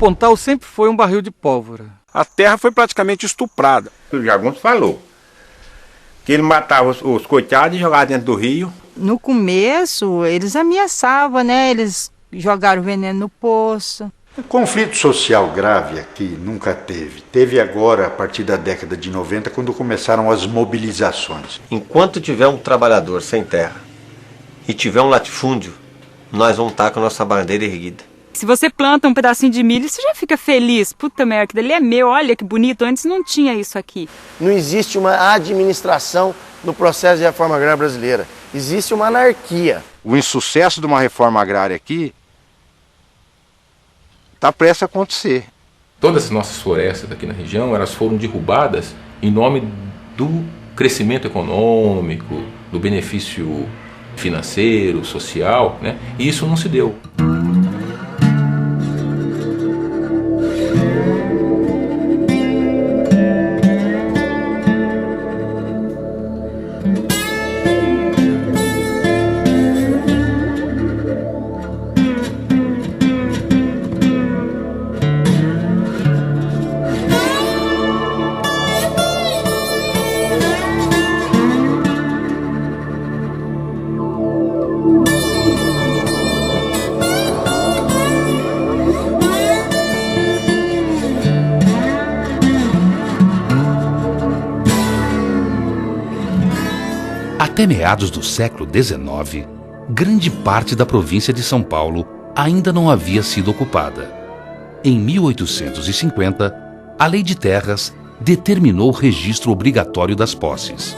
Pontal sempre foi um barril de pólvora. A terra foi praticamente estuprada. O Jagunço falou que ele matava os coitados e jogava dentro do rio. No começo, eles ameaçavam, né? Eles jogaram veneno no poço. Conflito social grave aqui nunca teve. Teve agora, a partir da década de 90, quando começaram as mobilizações. Enquanto tiver um trabalhador sem terra e tiver um latifúndio, nós vamos estar com a nossa bandeira erguida. Se você planta um pedacinho de milho, você já fica feliz. Puta merda, que dali é meu, olha que bonito, antes não tinha isso aqui. Não existe uma administração no processo de reforma agrária brasileira. Existe uma anarquia. O insucesso de uma reforma agrária aqui está prestes a acontecer. Todas as nossas florestas aqui na região, elas foram derrubadas em nome do crescimento econômico, do benefício financeiro, social, né? E isso não se deu. Até meados do século XIX, grande parte da província de São Paulo ainda não havia sido ocupada. Em 1850, a Lei de Terras determinou o registro obrigatório das posses.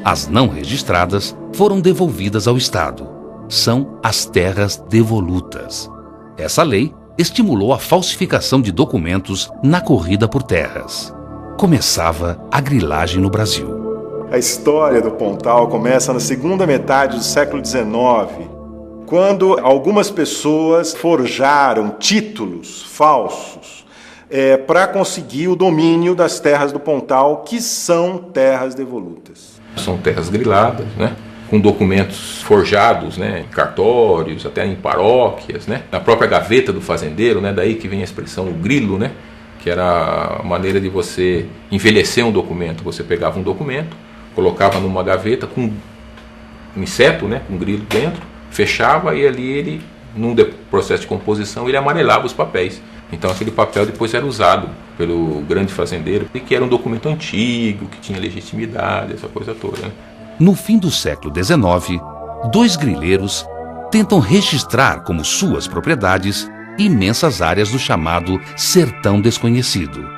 As não registradas foram devolvidas ao Estado. São as terras devolutas. Essa lei estimulou a falsificação de documentos na corrida por terras. Começava a grilagem no Brasil. A história do Pontal começa na segunda metade do século XIX, quando algumas pessoas forjaram títulos falsos para conseguir o domínio das terras do Pontal, que são terras devolutas. São terras griladas, né? Com documentos forjados, né? Em cartórios, até em paróquias, né? Na própria gaveta do fazendeiro, né? Daí que vem a expressão o grilo, né? Que era a maneira de você envelhecer um documento. Você pegava um documento, colocava numa gaveta com um inseto, né, com um grilo dentro, fechava e ali ele, num processo de composição, ele amarelava os papéis. Então aquele papel depois era usado pelo grande fazendeiro, que era um documento antigo, que tinha legitimidade, essa coisa toda, né? No fim do século XIX, dois grileiros tentam registrar como suas propriedades imensas áreas do chamado Sertão Desconhecido.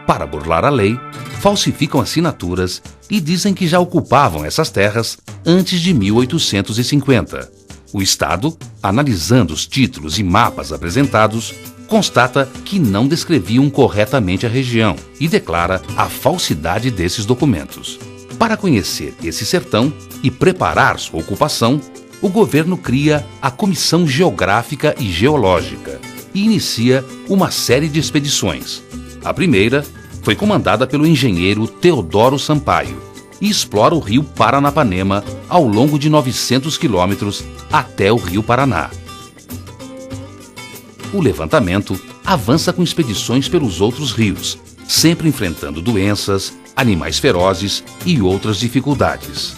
Para burlar a lei, falsificam assinaturas e dizem que já ocupavam essas terras antes de 1850. O Estado, analisando os títulos e mapas apresentados, constata que não descreviam corretamente a região e declara a falsidade desses documentos. Para conhecer esse sertão e preparar sua ocupação, o governo cria a Comissão Geográfica e Geológica e inicia uma série de expedições. A primeira foi comandada pelo engenheiro Teodoro Sampaio e explora o rio Paranapanema ao longo de 900 quilômetros até o rio Paraná. O levantamento avança com expedições pelos outros rios, sempre enfrentando doenças, animais ferozes e outras dificuldades.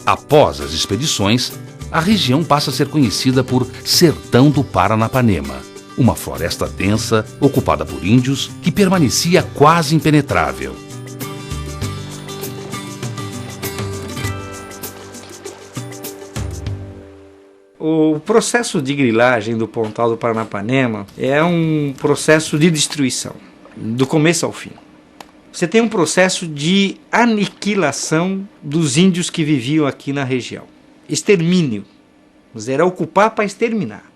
Após as expedições, a região passa a ser conhecida por Sertão do Paranapanema, uma floresta densa ocupada por índios que permanecia quase impenetrável. O processo de grilagem do Pontal do Paranapanema é um processo de destruição, do começo ao fim. Você tem um processo de aniquilação dos índios que viviam aqui na região. Extermínio. Era ocupar para exterminar.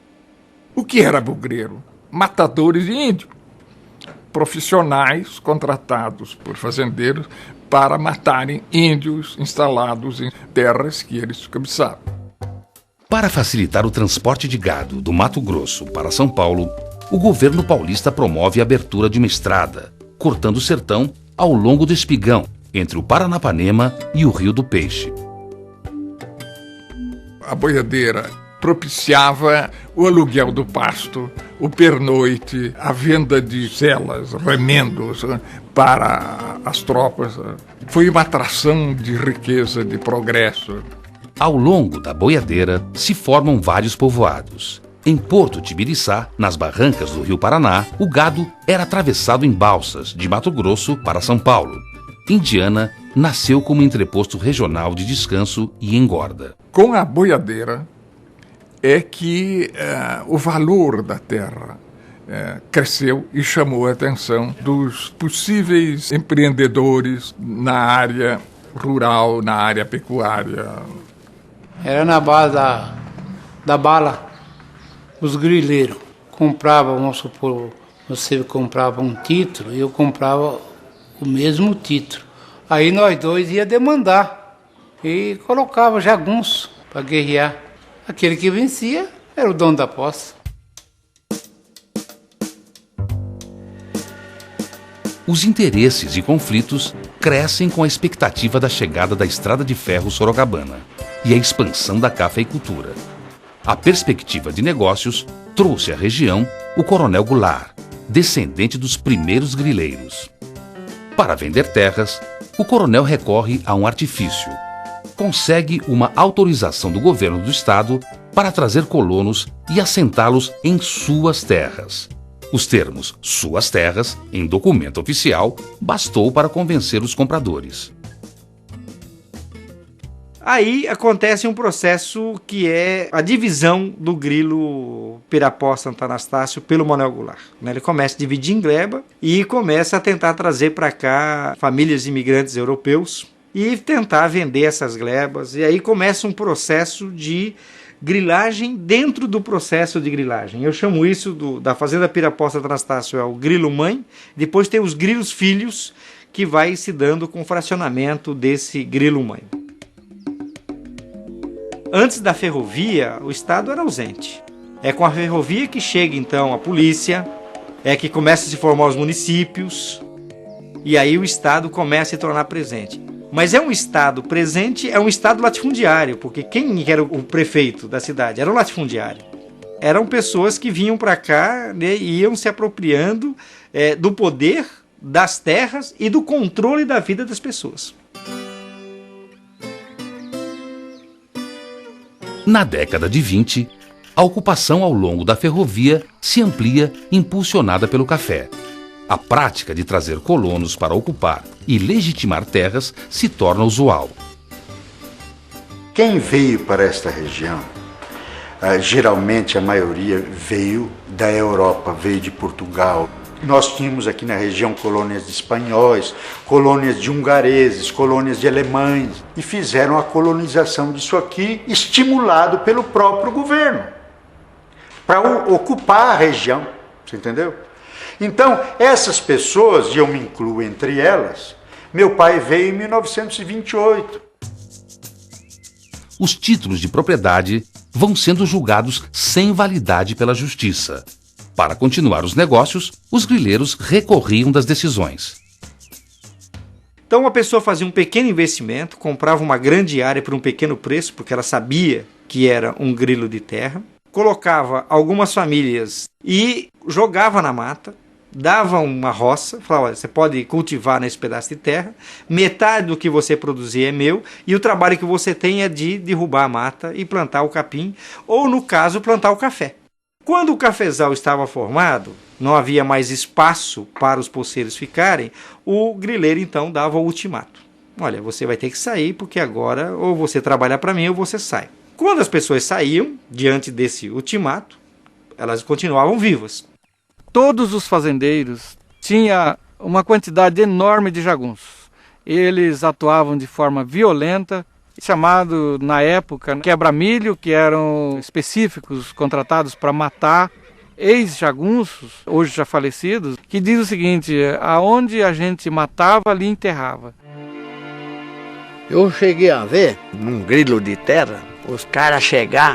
O que era bugreiro? Matadores de índio. Profissionais contratados por fazendeiros para matarem índios instalados em terras que eles cobiçavam. Para facilitar o transporte de gado do Mato Grosso para São Paulo, o governo paulista promove a abertura de uma estrada, cortando o sertão ao longo do espigão, entre o Paranapanema e o Rio do Peixe. A boiadeira propiciava o aluguel do pasto, o pernoite, a venda de celas, remendos para as tropas. Foi uma atração de riqueza, de progresso. Ao longo da boiadeira se formam vários povoados. Em Porto Tibiriçá, nas barrancas do Rio Paraná, o gado era atravessado em balsas de Mato Grosso para São Paulo. Indiana nasceu como entreposto regional de descanso e engorda. Com a boiadeira é que o valor da terra cresceu e chamou a atenção dos possíveis empreendedores na área rural, na área pecuária. Era na base da bala, os grileiros compravam, vamos supor, você comprava um título e eu comprava o mesmo título. Aí nós dois ia demandar e colocava jagunço para guerrear. Aquele que vencia era o dono da posse. Os interesses e conflitos crescem com a expectativa da chegada da Estrada de Ferro Sorocabana e a expansão da cafeicultura. A perspectiva de negócios trouxe à região o Coronel Goulart, descendente dos primeiros grileiros. Para vender terras, o coronel recorre a um artifício. Consegue uma autorização do governo do estado para trazer colonos e assentá-los em suas terras. Os termos suas terras, em documento oficial, bastou para convencer os compradores. Aí acontece um processo que é a divisão do grilo Pirapó-Santo Anastácio pelo Manuel Goulart. Ele começa a dividir em gleba e começa a tentar trazer para cá famílias imigrantes europeus e tentar vender essas glebas. E aí começa um processo de grilagem dentro do processo de grilagem. Eu chamo isso da fazenda Pirapó-Santo Anastácio, é o grilo mãe. Depois tem os grilos filhos, que vai se dando com o fracionamento desse grilo mãe. Antes da ferrovia, o Estado era ausente. É com a ferrovia que chega, então, a polícia, é que começa a se formar os municípios, e aí o Estado começa a se tornar presente. Mas é um Estado presente, é um Estado latifundiário, porque quem era o prefeito da cidade? Era o latifundiário. Eram pessoas que vinham para cá, né, e iam se apropriando do poder, das terras e do controle da vida das pessoas. Na década de 20, a ocupação ao longo da ferrovia se amplia, impulsionada pelo café. A prática de trazer colonos para ocupar e legitimar terras se torna usual. Quem veio para esta região, geralmente a maioria veio da Europa, veio de Portugal. Nós tínhamos aqui na região colônias de espanhóis, colônias de hungareses, colônias de alemães, e fizeram a colonização disso aqui, estimulado pelo próprio governo, para ocupar a região, você entendeu? Então, essas pessoas, e eu me incluo entre elas, meu pai veio em 1928. Os títulos de propriedade vão sendo julgados sem validade pela justiça. Para continuar os negócios, os grileiros recorriam das decisões. Então uma pessoa fazia um pequeno investimento, comprava uma grande área por um pequeno preço, porque ela sabia que era um grilo de terra, colocava algumas famílias e jogava na mata, dava uma roça, falava, olha, você pode cultivar nesse pedaço de terra, metade do que você produzir é meu, e o trabalho que você tem é de derrubar a mata e plantar o capim, ou no caso, plantar o café. Quando o cafezal estava formado, não havia mais espaço para os poceiros ficarem, o grileiro então dava o ultimato. Olha, você vai ter que sair porque agora ou você trabalha para mim ou você sai. Quando as pessoas saíam, diante desse ultimato, elas continuavam vivas. Todos os fazendeiros tinham uma quantidade enorme de jagunços. Eles atuavam de forma violenta, chamado na época quebra-milho, que eram específicos contratados para matar ex-jagunços, hoje já falecidos, que diz o seguinte, aonde a gente matava, ali enterrava. Eu cheguei a ver, num grilo de terra, os caras chegar